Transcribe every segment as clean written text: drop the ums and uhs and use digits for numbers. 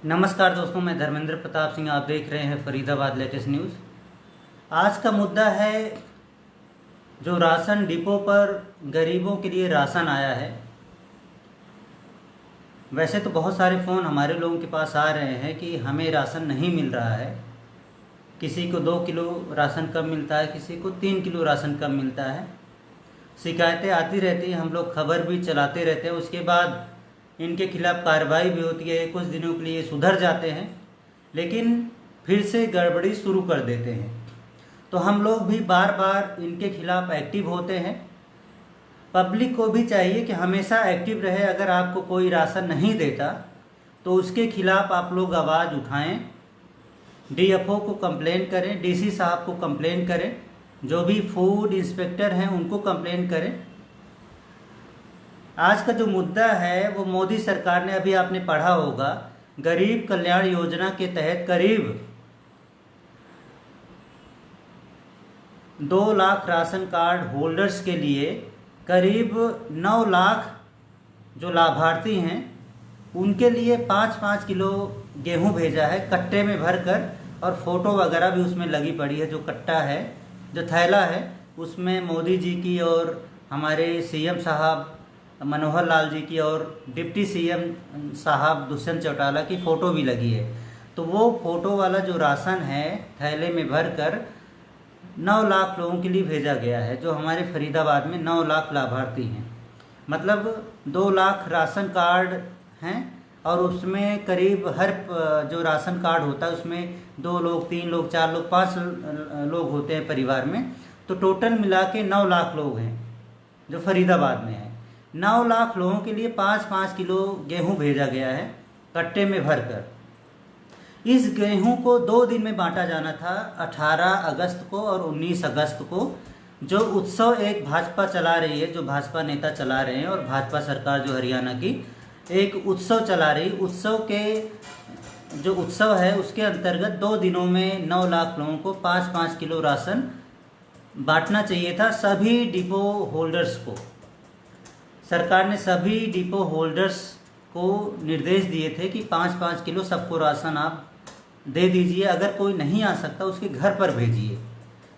नमस्कार दोस्तों, मैं धर्मेंद्र प्रताप सिंह। आप देख रहे हैं फरीदाबाद लेटेस्ट न्यूज़। आज का मुद्दा है जो राशन डिपो पर गरीबों के लिए राशन आया है। वैसे तो बहुत सारे फ़ोन हमारे लोगों के पास आ रहे हैं कि हमें राशन नहीं मिल रहा है। किसी को 2 किलो राशन कम मिलता है, किसी को 3 किलो राशन कम मिलता है। शिकायतें आती रहती हैं, हम लोग खबर भी चलाते रहते हैं। उसके बाद इनके खिलाफ़ कार्रवाई भी होती है। कुछ दिनों के लिए सुधर जाते हैं, लेकिन फिर से गड़बड़ी शुरू कर देते हैं। तो हम लोग भी बार बार इनके खिलाफ़ एक्टिव होते हैं। पब्लिक को भी चाहिए कि हमेशा एक्टिव रहे। अगर आपको कोई राशन नहीं देता तो उसके खिलाफ़ आप लोग आवाज़ उठाएं, डीएफओ को कंप्लेन करें, डीसी साहब को कंप्लेन करें, जो भी फूड इंस्पेक्टर हैं उनको कंप्लेन करें। आज का जो मुद्दा है वो मोदी सरकार ने, अभी आपने पढ़ा होगा, गरीब कल्याण योजना के तहत करीब 2 लाख राशन कार्ड होल्डर्स के लिए करीब 9 लाख जो लाभार्थी हैं उनके लिए 5-5 किलो गेहूं भेजा है कट्टे में भरकर। और फोटो वगैरह भी उसमें लगी पड़ी है। जो कट्टा है, जो थैला है, उसमें मोदी जी की और हमारे सीएम साहब मनोहर लाल जी की और डिप्टी सीएम साहब दुष्यंत चौटाला की फ़ोटो भी लगी है। तो वो फ़ोटो वाला जो राशन है थैले में भरकर 9 लाख लोगों के लिए भेजा गया है। जो हमारे फरीदाबाद में 9 लाख लाभार्थी हैं, मतलब 2 लाख राशन कार्ड हैं। और उसमें करीब हर जो राशन कार्ड होता है उसमें 2 लोग, 3 लोग, 4 लोग, 5 लोग होते हैं परिवार में। तो टोटल मिला के 9 लाख लोग हैं जो फरीदाबाद में हैं। 9 लाख लोगों के लिए 5-5 किलो गेहूं भेजा गया है कट्टे में भरकर। इस गेहूं को 2 दिन में बांटा जाना था, 18 अगस्त को और 19 अगस्त को। जो उत्सव एक भाजपा चला रही है, जो भाजपा नेता चला रहे हैं, और भाजपा सरकार जो हरियाणा की एक उत्सव चला रही, उत्सव के जो उत्सव है उसके अंतर्गत 2 दिनों में 9 लाख लोगों को 5-5 किलो राशन बांटना चाहिए था सभी डिपो होल्डर्स को। सरकार ने सभी डिपो होल्डर्स को निर्देश दिए थे कि 5-5 किलो सबको राशन आप दे दीजिए। अगर कोई नहीं आ सकता उसके घर पर भेजिए।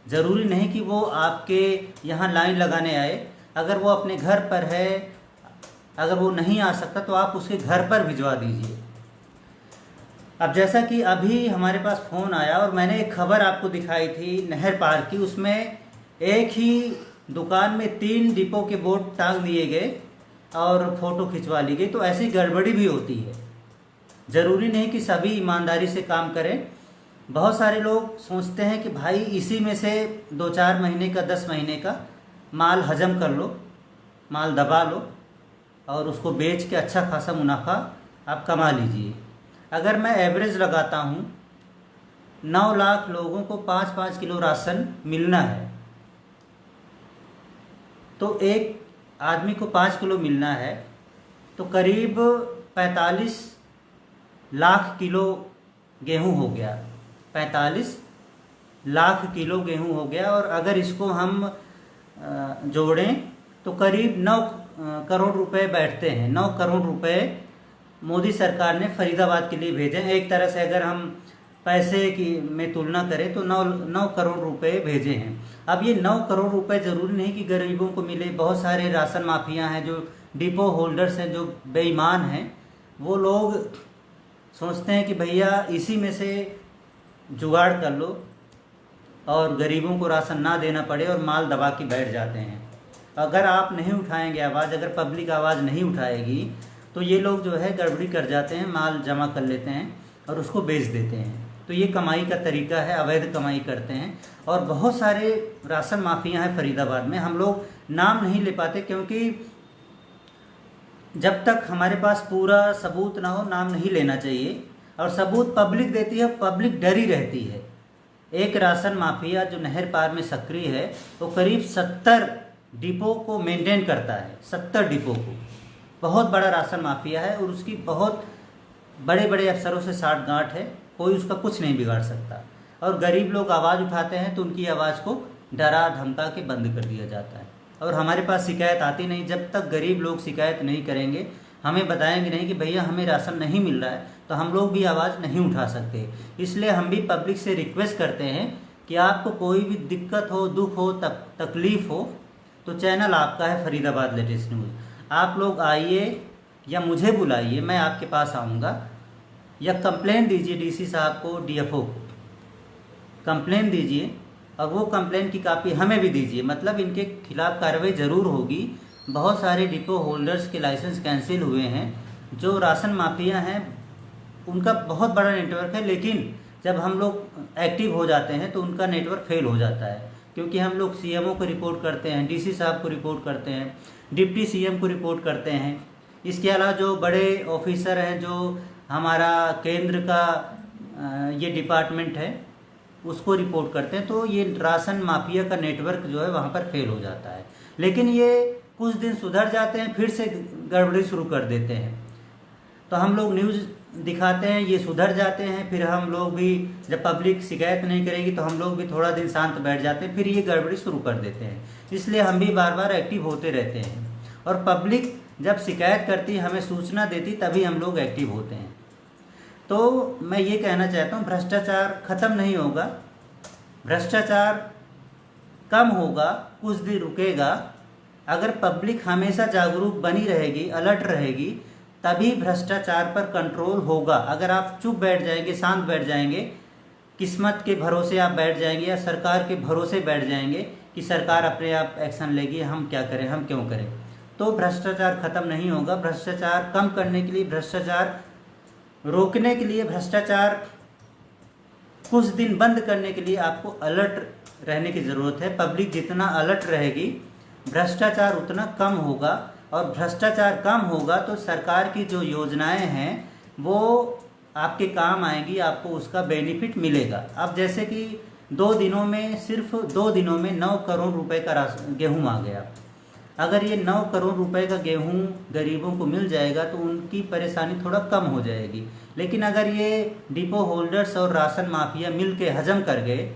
ज़रूरी नहीं कि वो आपके यहाँ लाइन लगाने आए। अगर वो अपने घर पर है, अगर वो नहीं आ सकता तो आप उसके घर पर भिजवा दीजिए। अब जैसा कि अभी हमारे पास फ़ोन आया और मैंने एक खबर आपको दिखाई थी नहर पार की, उसमें एक ही दुकान में 3 डिपो के बोर्ड टांग दिए गए और फ़ोटो खिंचवा ली गई। तो ऐसी गड़बड़ी भी होती है। ज़रूरी नहीं कि सभी ईमानदारी से काम करें। बहुत सारे लोग सोचते हैं कि भाई इसी में से 2-4 महीने का, 10 महीने का माल हजम कर लो, माल दबा लो और उसको बेच के अच्छा खासा मुनाफा आप कमा लीजिए। अगर मैं एवरेज लगाता हूँ, 9 लाख लोगों को 5-5 किलो राशन मिलना है, तो एक आदमी को 5 किलो मिलना है, तो करीब 45 लाख किलो गेहूं हो गया। 45 लाख किलो गेहूं हो गया। और अगर इसको हम जोड़ें तो करीब 9 करोड़ रुपए बैठते हैं। 9 करोड़ रुपए मोदी सरकार ने फरीदाबाद के लिए भेजे हैं। एक तरह से अगर हम पैसे की में तुलना करें तो 9 करोड़ रुपए भेजे हैं। अब ये 9 करोड़ रुपए ज़रूरी नहीं कि गरीबों को मिले। बहुत सारे राशन माफिया हैं, जो डिपो होल्डर्स हैं, जो बेईमान हैं। वो लोग सोचते हैं कि भैया इसी में से जुगाड़ कर लो और गरीबों को राशन ना देना पड़े, और माल दबा के बैठ जाते हैं। अगर आप नहीं उठाएंगे आवाज़, अगर पब्लिक आवाज़ नहीं उठाएगी, तो ये लोग जो है गड़बड़ी कर जाते हैं, माल जमा कर लेते हैं और उसको बेच देते हैं। तो ये कमाई का तरीका है, अवैध कमाई करते हैं। और बहुत सारे राशन माफिया हैं फरीदाबाद में। हम लोग नाम नहीं ले पाते क्योंकि जब तक हमारे पास पूरा सबूत ना हो, नाम नहीं लेना चाहिए। और सबूत पब्लिक देती है, पब्लिक डरी रहती है। एक राशन माफिया जो नहर पार में सक्रिय है, वो करीब 70 डिपो को मेंटेन करता है। 70 डिपो को। बहुत बड़ा राशन माफिया है और उसकी बहुत बड़े बड़े अफसरों से साठ गांठ है। कोई उसका कुछ नहीं बिगाड़ सकता। और गरीब लोग आवाज़ उठाते हैं तो उनकी आवाज़ को डरा धमका के बंद कर दिया जाता है। और हमारे पास शिकायत आती नहीं। जब तक गरीब लोग शिकायत नहीं करेंगे, हमें बताएंगे नहीं कि भैया हमें राशन नहीं मिल रहा है, तो हम लोग भी आवाज़ नहीं उठा सकते। इसलिए हम भी पब्लिक से रिक्वेस्ट करते हैं कि आपको कोई भी दिक्कत हो, दुख हो, तकलीफ़ हो, तो चैनल आपका है फरीदाबाद लेटेस्ट न्यूज़। आप लोग आइए या मुझे बुलाइए, मैं आपके पास आऊँगा, या कंप्लेंट दीजिए डीसी साहब को, डीएफओ को कंप्लेंट दीजिए, और वो कंप्लेंट की कापी हमें भी दीजिए। मतलब इनके खिलाफ़ कार्रवाई ज़रूर होगी। बहुत सारे डिपो होल्डर्स के लाइसेंस कैंसिल हुए हैं। जो राशन माफिया हैं उनका बहुत बड़ा नेटवर्क है, लेकिन जब हम लोग एक्टिव हो जाते हैं तो उनका नेटवर्क फेल हो जाता है, क्योंकि हम लोग सीएमओ को रिपोर्ट करते हैं, डीसी साहब को रिपोर्ट करते हैं, डिप्टी सीएम को रिपोर्ट करते हैं। इसके अलावा जो बड़े ऑफिसर हैं, जो हमारा केंद्र का ये डिपार्टमेंट है, उसको रिपोर्ट करते हैं। तो ये राशन माफिया का नेटवर्क जो है वहाँ पर फेल हो जाता है। लेकिन ये कुछ दिन सुधर जाते हैं, फिर से गड़बड़ी शुरू कर देते हैं। तो हम लोग न्यूज़ दिखाते हैं, ये सुधर जाते हैं, फिर हम लोग भी जब पब्लिक शिकायत नहीं करेगी तो हम लोग भी थोड़ा दिन शांत बैठ जाते हैं, फिर ये गड़बड़ी शुरू कर देते हैं। इसलिए हम भी बार बार एक्टिव होते रहते हैं, और पब्लिक जब शिकायत करती, हमें सूचना देती, तभी हम लोग एक्टिव होते हैं। तो मैं ये कहना चाहता हूँ, भ्रष्टाचार ख़त्म नहीं होगा, भ्रष्टाचार कम होगा, कुछ दिन रुकेगा। अगर पब्लिक हमेशा जागरूक बनी रहेगी, अलर्ट रहेगी, तभी भ्रष्टाचार पर कंट्रोल होगा। अगर आप चुप बैठ जाएंगे, शांत बैठ जाएंगे, किस्मत के भरोसे आप बैठ जाएंगे, या सरकार के भरोसे बैठ जाएंगे कि सरकार अपने आप एक्शन लेगी, हम क्या करें, हम क्यों करें, तो भ्रष्टाचार ख़त्म नहीं होगा। भ्रष्टाचार कम करने के लिए, भ्रष्टाचार रोकने के लिए, भ्रष्टाचार कुछ दिन बंद करने के लिए आपको अलर्ट रहने की ज़रूरत है। पब्लिक जितना अलर्ट रहेगी, भ्रष्टाचार उतना कम होगा, और भ्रष्टाचार कम होगा तो सरकार की जो योजनाएं हैं वो आपके काम आएंगी, आपको उसका बेनिफिट मिलेगा। अब जैसे कि 2 दिनों में, सिर्फ 2 दिनों में 9 करोड़ रुपए का गेहूँ आ गया। अगर ये 9 करोड़ रुपए का गेहूँ गरीबों को मिल जाएगा तो उनकी परेशानी थोड़ा कम हो जाएगी। लेकिन अगर ये डिपो होल्डर्स और राशन माफिया मिल के हजम कर गए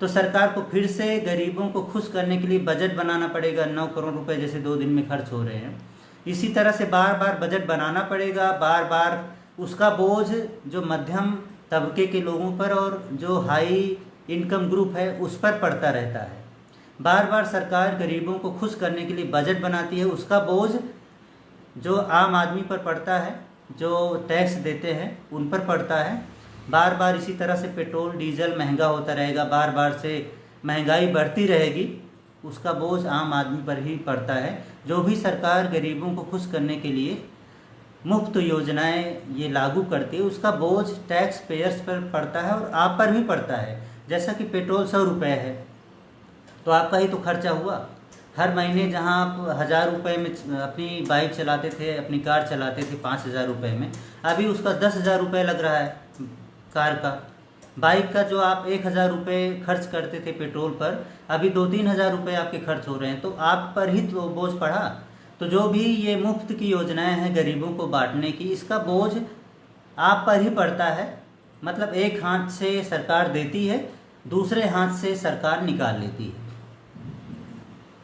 तो सरकार को फिर से गरीबों को खुश करने के लिए बजट बनाना पड़ेगा। 9 करोड़ रुपए जैसे 2 दिन में खर्च हो रहे हैं, इसी तरह से बार बार बजट बनाना पड़ेगा। बार बार उसका बोझ जो मध्यम तबके के लोगों पर और जो हाई इनकम ग्रुप है उस पर पड़ता रहता है। बार बार सरकार गरीबों को खुश करने के लिए बजट बनाती है, उसका बोझ जो आम आदमी पर पड़ता है, जो टैक्स देते हैं उन पर पड़ता है। बार बार इसी तरह से पेट्रोल डीजल महंगा होता रहेगा, बार बार से महंगाई बढ़ती रहेगी, उसका बोझ आम आदमी पर ही पड़ता है। जो भी सरकार गरीबों को खुश करने के लिए मुफ्त योजनाएं ये लागू करती है, उसका बोझ टैक्स पेयर्स पर पड़ता है और आप पर भी पड़ता है। जैसा कि पेट्रोल 100 रुपये है तो आपका ही तो खर्चा हुआ। हर महीने जहां आप 1000 रुपये में अपनी बाइक चलाते थे, अपनी कार चलाते थे 5000 रुपये में, अभी उसका 10,000 रुपये लग रहा है कार का। बाइक का जो आप 1000 रुपये खर्च करते थे पेट्रोल पर, अभी 2-3 हज़ार रुपये आपके खर्च हो रहे हैं, तो आप पर ही तो बोझ पड़ा। तो जो भी ये मुफ्त की योजनाएं हैं गरीबों को बांटने की, इसका बोझ आप पर ही पड़ता है। मतलब एक हाथ से सरकार देती है, दूसरे हाथ से सरकार निकाल लेती है।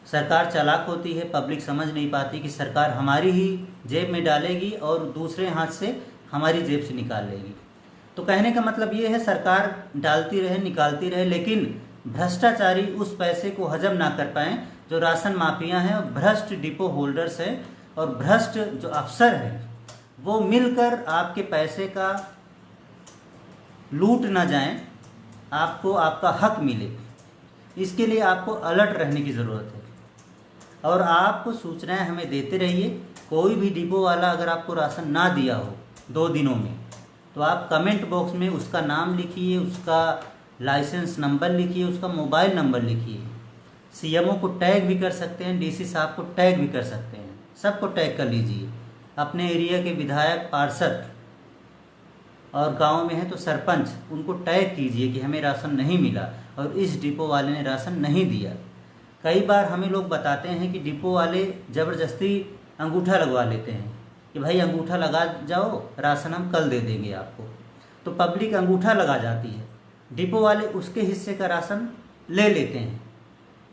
सरकार चालाक होती है, पब्लिक समझ नहीं पाती कि सरकार हमारी ही जेब में डालेगी और दूसरे हाथ से हमारी जेब से निकाल लेगी। तो कहने का मतलब ये है, सरकार डालती रहे, निकालती रहे, लेकिन भ्रष्टाचारी उस पैसे को हजम ना कर पाएँ। जो राशन माफिया हैं, भ्रष्ट डिपो होल्डर्स हैं और भ्रष्ट जो अफसर हैं, वो मिलकर आपके पैसे का लूट ना जाएं, आपको आपका हक मिले। इसके लिए आपको अलर्ट रहने की ज़रूरत है और आप सूचनाएं हमें देते रहिए। कोई भी डिपो वाला अगर आपको राशन ना दिया हो 2 दिनों में, तो आप कमेंट बॉक्स में उसका नाम लिखिए, उसका लाइसेंस नंबर लिखिए, उसका मोबाइल नंबर लिखिए। सीएमओ को टैग भी कर सकते हैं, डीसी साहब को टैग भी कर सकते हैं, सबको टैग कर लीजिए। अपने एरिया के विधायक, पार्षद और गांव में है तो सरपंच, उनको टैग कीजिए कि हमें राशन नहीं मिला और इस डिपो वाले ने राशन नहीं दिया। कई बार हमें लोग बताते हैं कि डिपो वाले ज़बरदस्ती अंगूठा लगवा लेते हैं कि भाई अंगूठा लगा जाओ, राशन हम कल दे देंगे आपको। तो पब्लिक अंगूठा लगा जाती है, डिपो वाले उसके हिस्से का राशन ले लेते हैं।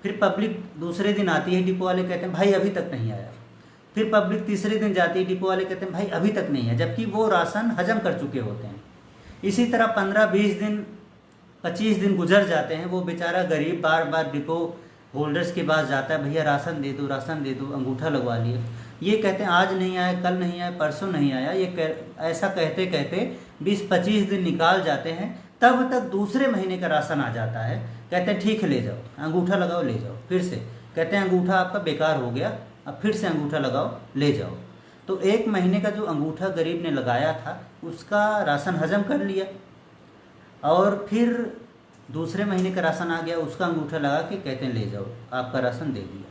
फिर पब्लिक दूसरे दिन आती है, डिपो वाले कहते हैं भाई अभी तक नहीं आया। फिर पब्लिक तीसरे दिन जाती है, डिपो वाले कहते हैं भाई अभी तक नहीं है, जबकि वो राशन हजम कर चुके होते हैं। इसी तरह 15-20 दिन 25 दिन गुजर जाते हैं, वो बेचारा गरीब बार बार डिपो होल्डर्स के पास जाता है, भैया राशन दे दो, राशन दे दो, अंगूठा लगवा लिए। ये कहते हैं आज नहीं आया, कल नहीं आया, परसों नहीं आया, ऐसा कहते कहते 20-25 दिन निकाल जाते हैं, तब तक दूसरे महीने का राशन आ जाता है। कहते हैं ठीक है ले जाओ, अंगूठा लगाओ ले जाओ, फिर से कहते हैं अंगूठा आपका बेकार हो गया, अब फिर से अंगूठा लगाओ ले जाओ। तो 1 महीने का जो अंगूठा गरीब ने लगाया था उसका राशन हजम कर लिया, और फिर दूसरे महीने का राशन आ गया, उसका अंगूठा लगा के कहते हैं ले जाओ, आपका राशन दे दिया।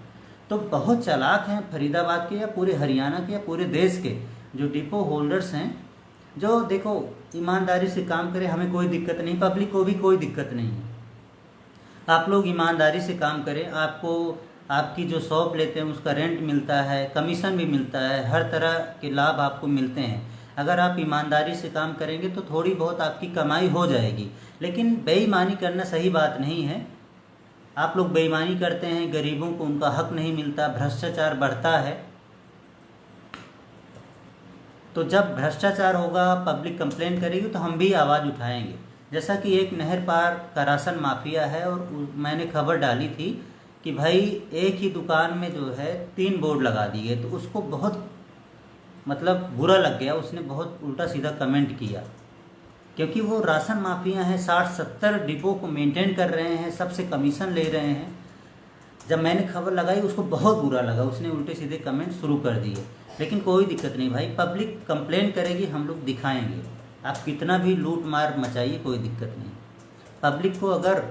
तो बहुत चालाक हैं फरीदाबाद के या पूरे हरियाणा के या पूरे देश के जो डिपो होल्डर्स हैं, जो देखो ईमानदारी से काम करें, हमें कोई दिक्कत नहीं, पब्लिक को भी कोई दिक्कत नहीं है। आप लोग ईमानदारी से काम करें, आपको आपकी जो शॉप लेते हैं उसका रेंट मिलता है, कमीशन भी मिलता है, हर तरह के लाभ आपको मिलते हैं। अगर आप ईमानदारी से काम करेंगे तो थोड़ी बहुत आपकी कमाई हो जाएगी, लेकिन बेईमानी करना सही बात नहीं है। आप लोग बेईमानी करते हैं, गरीबों को उनका हक नहीं मिलता, भ्रष्टाचार बढ़ता है। तो जब भ्रष्टाचार होगा, पब्लिक कंप्लेन करेगी तो हम भी आवाज़ उठाएंगे। जैसा कि एक नहर पार का राशन माफिया है, और मैंने खबर डाली थी कि भाई एक ही दुकान में जो है 3 बोर्ड लगा दिए, तो उसको बहुत मतलब बुरा लग गया, उसने बहुत उल्टा सीधा कमेंट किया, क्योंकि वो राशन माफिया हैं, 60-70 डिपो को मेंटेन कर रहे हैं, सबसे कमीशन ले रहे हैं। जब मैंने खबर लगाई उसको बहुत बुरा लगा, उसने उल्टे सीधे कमेंट शुरू कर दिए। लेकिन कोई दिक्कत नहीं भाई, पब्लिक कंप्लेन करेगी, हम लोग दिखाएंगे। आप कितना भी लूट मार मचाइए, कोई दिक्कत नहीं। पब्लिक को अगर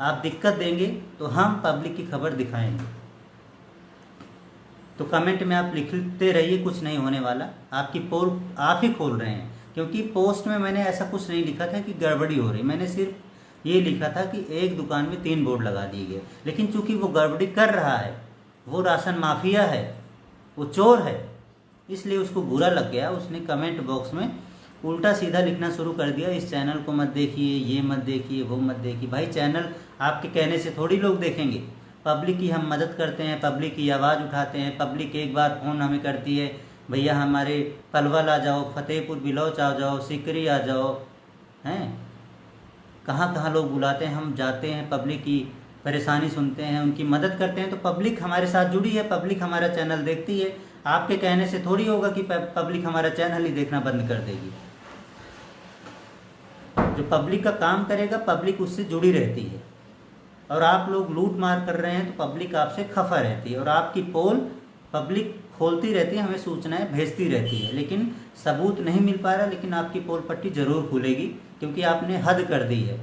आप दिक्कत देंगे तो हम पब्लिक की खबर दिखाएंगे। तो कमेंट में आप लिखते रहिए, कुछ नहीं होने वाला। आपकी पोल आप ही खोल रहे हैं, क्योंकि पोस्ट में मैंने ऐसा कुछ नहीं लिखा था कि गड़बड़ी हो रही, मैंने सिर्फ ये लिखा था कि एक दुकान में 3 बोर्ड लगा दिए गए। लेकिन चूंकि वो गड़बड़ी कर रहा है, वो राशन माफिया है, वो चोर है, इसलिए उसको बुरा लग गया। उसने कमेंट बॉक्स में उल्टा सीधा लिखना शुरू कर दिया, इस चैनल को मत देखिए, ये मत देखिए, वो मत देखिए। भाई चैनल आपके कहने से थोड़ी लोग देखेंगे। पब्लिक की हम मदद करते हैं, पब्लिक की आवाज़ उठाते हैं। पब्लिक एक बार फ़ोन हमें करती है, भैया हमारे पलवल आ जाओ, फतेहपुर बिलौच आ जाओ, सिकरी आ जाओ, हैं कहाँ कहाँ लोग बुलाते हैं, हम जाते हैं, पब्लिक की परेशानी सुनते हैं, उनकी मदद करते हैं। तो पब्लिक हमारे साथ जुड़ी है, पब्लिक हमारा चैनल देखती है। आपके कहने से थोड़ी होगा कि पब्लिक हमारा चैनल ही देखना बंद कर देगी। जो पब्लिक का काम करेगा, पब्लिक उससे जुड़ी रहती है। और आप लोग लूट मार कर रहे हैं तो पब्लिक आपसे खफा रहती है, और आपकी पोल पब्लिक खोलती रहती है, हमें सूचनाएं भेजती रहती है, लेकिन सबूत नहीं मिल पा रहा। लेकिन आपकी पोल पट्टी ज़रूर खुलेगी, क्योंकि आपने हद कर दी है।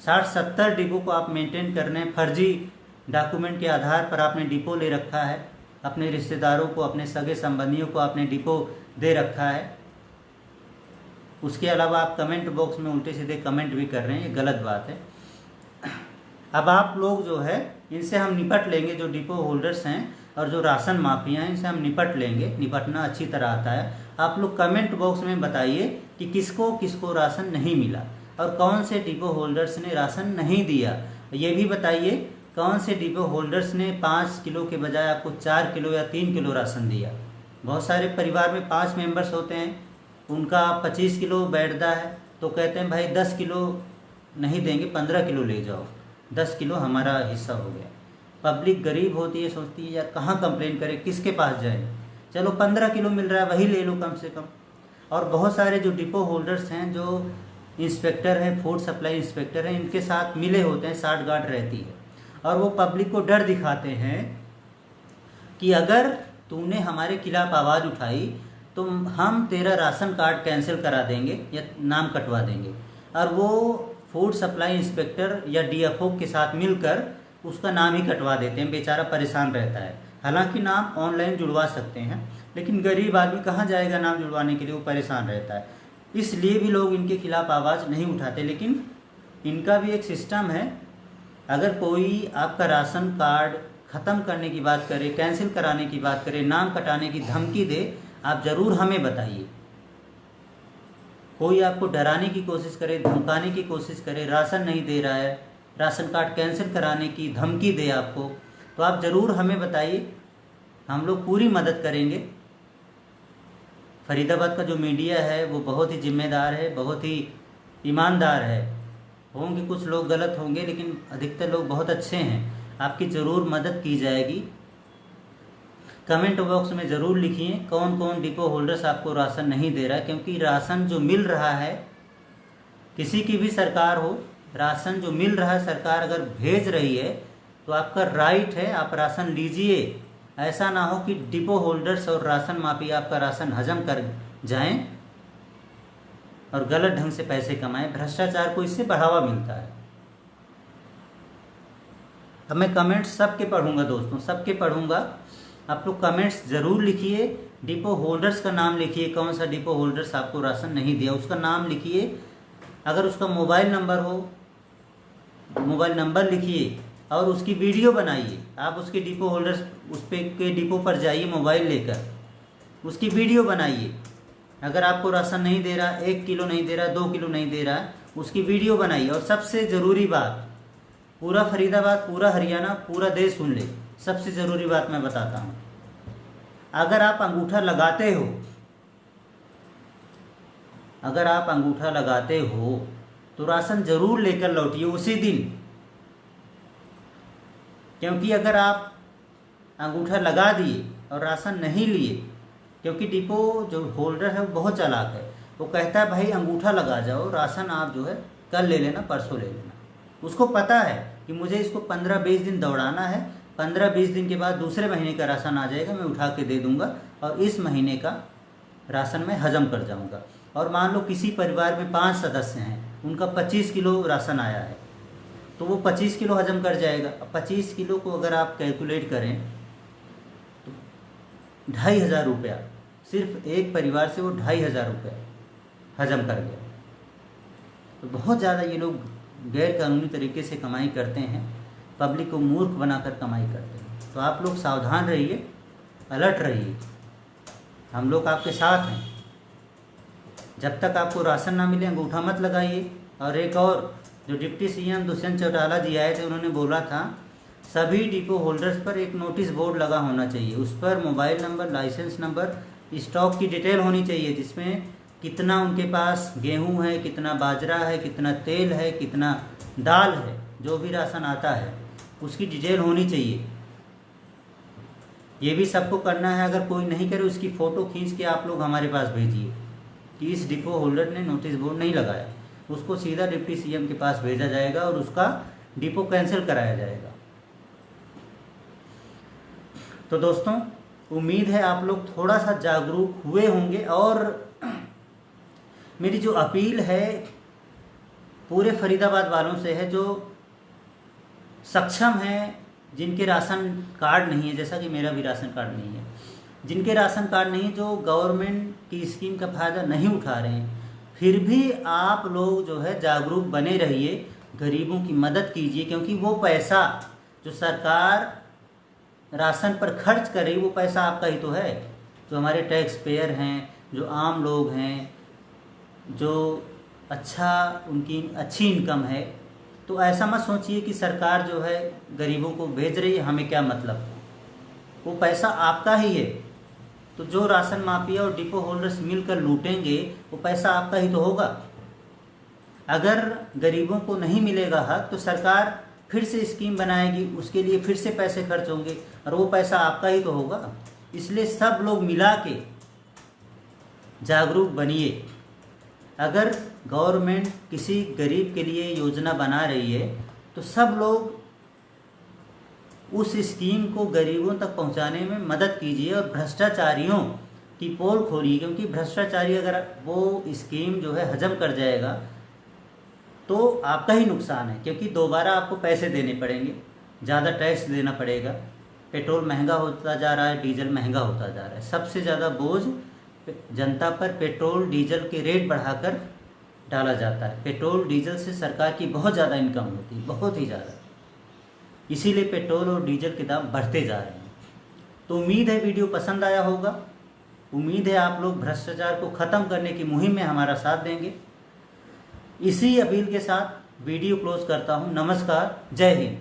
60-70 डिपो को आप मेंटेन कर रहे हैं, फर्जी डॉक्यूमेंट के आधार पर आपने डिपो ले रखा है, अपने रिश्तेदारों को, अपने सगे संबंधियों को आपने डिपो दे रखा है। उसके अलावा आप कमेंट बॉक्स में उल्टे सीधे कमेंट भी कर रहे हैं, ये गलत बात है। अब आप लोग जो है, इनसे हम निपट लेंगे, जो डिपो होल्डर्स हैं और जो राशन माफिया हैं, इनसे हम निपट लेंगे। निपटना अच्छी तरह आता है। आप लोग कमेंट बॉक्स में बताइए कि किसको किसको राशन नहीं मिला, और कौन से डिपो होल्डर्स ने राशन नहीं दिया। ये भी बताइए कौन से डिपो होल्डर्स ने 5 किलो के बजाय आपको 4 किलो या 3 किलो राशन दिया। बहुत सारे परिवार में 5 मेंबर्स होते हैं, उनका 25 किलो बैठता है, तो कहते हैं भाई 10 किलो नहीं देंगे, 15 किलो ले जाओ, 10 किलो हमारा हिस्सा हो गया। पब्लिक गरीब होती है, सोचती है यार कहाँ कंप्लेन करें, किसके पास जाए, चलो 15 किलो मिल रहा है वही ले लो कम से कम। और बहुत सारे जो डिपो होल्डर्स हैं, जो इंस्पेक्टर हैं, फूड सप्लाई इंस्पेक्टर हैं, इनके साथ मिले होते हैं, साठ गांठ रहती है, और वो पब्लिक को डर दिखाते हैं कि अगर तूने हमारे खिलाफ आवाज़ उठाई तो हम तेरा राशन कार्ड कैंसिल करा देंगे या नाम कटवा देंगे। और वो फूड सप्लाई इंस्पेक्टर या डीएफओ के साथ मिलकर उसका नाम ही कटवा देते हैं, बेचारा परेशान रहता है। हालांकि नाम ऑनलाइन जुड़वा सकते हैं, लेकिन गरीब आदमी कहाँ जाएगा नाम जुड़वाने के लिए, वो परेशान रहता है। इसलिए भी लोग इनके खिलाफ आवाज़ नहीं उठाते। लेकिन इनका भी एक सिस्टम है, अगर कोई आपका राशन कार्ड ख़त्म करने की बात करे, कैंसिल कराने की बात करे, नाम कटाने की धमकी दे, आप ज़रूर हमें बताइए। कोई आपको डराने की कोशिश करे, धमकाने की कोशिश करे, राशन नहीं दे रहा है, राशन कार्ड कैंसिल कराने की धमकी दे आपको, तो आप ज़रूर हमें बताइए। हम लोग पूरी मदद करेंगे। फरीदाबाद का जो मीडिया है वो बहुत ही जिम्मेदार है, बहुत ही ईमानदार है। होंगे कुछ लोग गलत होंगे, लेकिन अधिकतर लोग बहुत अच्छे हैं। आपकी ज़रूर मदद की जाएगी। कमेंट बॉक्स में ज़रूर लिखिए कौन कौन डिपो होल्डर्स आपको राशन नहीं दे रहा है, क्योंकि राशन जो मिल रहा है, किसी की भी सरकार हो, राशन जो मिल रहा है सरकार अगर भेज रही है तो आपका राइट है, आप राशन लीजिए। ऐसा ना हो कि डिपो होल्डर्स और राशन माफिया आपका राशन हजम कर जाएं और गलत ढंग से पैसे कमाएं। भ्रष्टाचार को इससे बढ़ावा मिलता है। अब मैं कमेंट्स सबके पढ़ूंगा दोस्तों, सबके पढ़ूंगा। आप लोग कमेंट्स ज़रूर लिखिए। डिपो होल्डर्स का नाम लिखिए, कौन सा डिपो होल्डर्स आपको राशन नहीं दिया उसका नाम लिखिए। अगर उसका मोबाइल नंबर हो, मोबाइल नंबर लिखिए और उसकी वीडियो बनाइए। आप उसके डिपो होल्डर्स उस पे के डिपो पर जाइए मोबाइल लेकर, उसकी वीडियो बनाइए। अगर आपको राशन नहीं दे रहा, 1 किलो नहीं दे रहा, 2 किलो नहीं दे रहा, उसकी वीडियो बनाइए। और सबसे ज़रूरी बात, पूरा फरीदाबाद, पूरा हरियाणा, पूरा देश सुन ले, सबसे ज़रूरी बात मैं बताता हूँ। अगर आप अंगूठा लगाते हो, अगर आप अंगूठा लगाते हो तो राशन ज़रूर लेकर लौटिए उसी दिन। क्योंकि अगर आप अंगूठा लगा दिए और राशन नहीं लिए, क्योंकि डिपो जो होल्डर है वो बहुत चालाक है, वो कहता है भाई अंगूठा लगा जाओ, राशन आप जो है कल ले लेना, परसों ले लेना। उसको पता है कि मुझे इसको 15-20 दिन दौड़ाना है, 15-20 दिन के बाद दूसरे महीने का राशन आ जाएगा, मैं उठा के दे दूंगा और इस महीने का राशन मैं हजम कर जाऊंगा। और मान लो किसी परिवार में 5 सदस्य हैं, उनका 25 किलो राशन आया है, तो वो 25 किलो हजम कर जाएगा। अब 25 किलो को अगर आप कैलकुलेट करें तो 2,500 रुपया, सिर्फ एक परिवार से वो 2,500 रुपया हजम कर गया। तो बहुत ज़्यादा ये लोग गैर कानूनी तरीके से कमाई करते हैं, पब्लिक को मूर्ख बनाकर कमाई करते हैं। तो आप लोग सावधान रहिए, अलर्ट रहिए, हम लोग आपके साथ हैं। जब तक आपको राशन ना मिले अंगूठा मत लगाइए। और एक और, जो डिप्टी सीएम दुष्यंत चौटाला जी आए थे, उन्होंने बोला था सभी डिपो होल्डर्स पर एक नोटिस बोर्ड लगा होना चाहिए, उस पर mobile number, licence number, stock की डिटेल होनी चाहिए, जिसमें कितना उनके पास गेहूं है, कितना बाजरा है, कितना तेल है, कितना दाल है, जो भी राशन आता है उसकी डिटेल होनी चाहिए। ये भी सबको करना है। अगर कोई नहीं करे उसकी फ़ोटो खींच के आप लोग हमारे पास भेजिए कि इस डिपो होल्डर ने नोटिस बोर्ड नहीं लगाया। उसको सीधा डिप्टी सीएम के पास भेजा जाएगा और उसका डिपो कैंसिल कराया जाएगा। तो दोस्तों, उम्मीद है आप लोग थोड़ा सा जागरूक हुए होंगे। और मेरी जो अपील है पूरे फरीदाबाद वालों से है, जो सक्षम हैं, जिनके राशन कार्ड नहीं है, जैसा कि मेरा भी राशन कार्ड नहीं है, जिनके राशन कार्ड नहीं है, जो गवर्नमेंट की स्कीम का फ़ायदा नहीं उठा रहे हैं, फिर भी आप लोग जो है जागरूक बने रहिए, गरीबों की मदद कीजिए। क्योंकि वो पैसा जो सरकार राशन पर खर्च कर रही, वो पैसा आपका ही तो है। जो हमारे टैक्स पेयर हैं, जो आम लोग हैं, जो उनकी अच्छी इनकम है, तो ऐसा मत सोचिए कि सरकार जो है गरीबों को भेज रही है, हमें क्या मतलब। वो पैसा आपका ही है। तो जो राशन माफिया और डिपो होल्डर्स मिलकर लूटेंगे, वो पैसा आपका ही तो होगा। अगर गरीबों को नहीं मिलेगा हक, तो सरकार फिर से स्कीम बनाएगी, उसके लिए फिर से पैसे खर्च होंगे और वो पैसा आपका ही तो होगा। इसलिए सब लोग मिला के जागरूक बनिए। अगर गवर्नमेंट किसी गरीब के लिए योजना बना रही है, तो सब लोग उस स्कीम को गरीबों तक पहुंचाने में मदद कीजिए और भ्रष्टाचारियों की पोल खोलिए। क्योंकि भ्रष्टाचारी अगर वो स्कीम जो है हजम कर जाएगा तो आपका ही नुकसान है, क्योंकि दोबारा आपको पैसे देने पड़ेंगे, ज़्यादा टैक्स देना पड़ेगा, पेट्रोल महंगा होता जा रहा है, डीजल महंगा होता जा रहा है। सबसे ज़्यादा बोझ जनता पर पेट्रोल डीजल के रेट बढ़ाकर डाला जाता है। पेट्रोल डीजल से सरकार की बहुत ज़्यादा इनकम होती है, बहुत ही ज़्यादा। इसीलिए पेट्रोल और डीजल के दाम बढ़ते जा रहे हैं। तो उम्मीद है वीडियो पसंद आया होगा। उम्मीद है आप लोग भ्रष्टाचार को ख़त्म करने की मुहिम में हमारा साथ देंगे। इसी अपील के साथ वीडियो क्लोज करता हूँ। नमस्कार, जय हिंद।